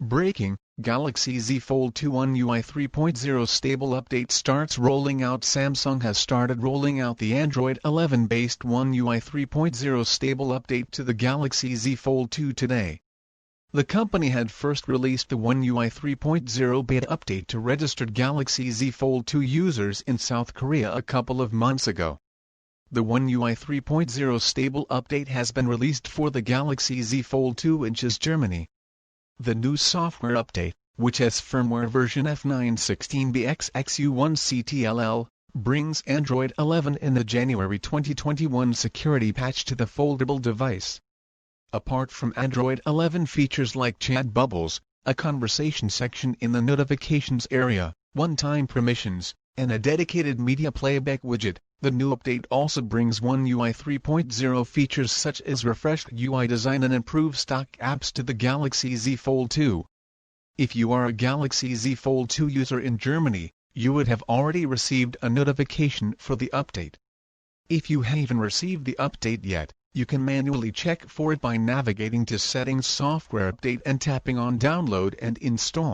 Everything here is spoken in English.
Breaking, Galaxy Z Fold 2 One UI 3.0 stable update starts rolling out. Samsung has started rolling out the Android 11-based One UI 3.0 stable update to the Galaxy Z Fold 2 today. The company had first released the One UI 3.0 beta update to registered Galaxy Z Fold 2 users in South Korea a couple of months ago. The One UI 3.0 stable update has been released for the Galaxy Z Fold 2 in Germany. The new software update, which has firmware version F916BXXU1CTLL, brings Android 11 in the January 2021 security patch to the foldable device. Apart from Android 11 features like chat bubbles, a conversation section in the notifications area, one-time permissions, and a dedicated media playback widget, the new update also brings One UI 3.0 features such as refreshed UI design and improved stock apps to the Galaxy Z Fold 2. If you are a Galaxy Z Fold 2 user in Germany, you would have already received a notification for the update. If you haven't received the update yet, you can manually check for it by navigating to Settings Software Update and tapping on Download and Install.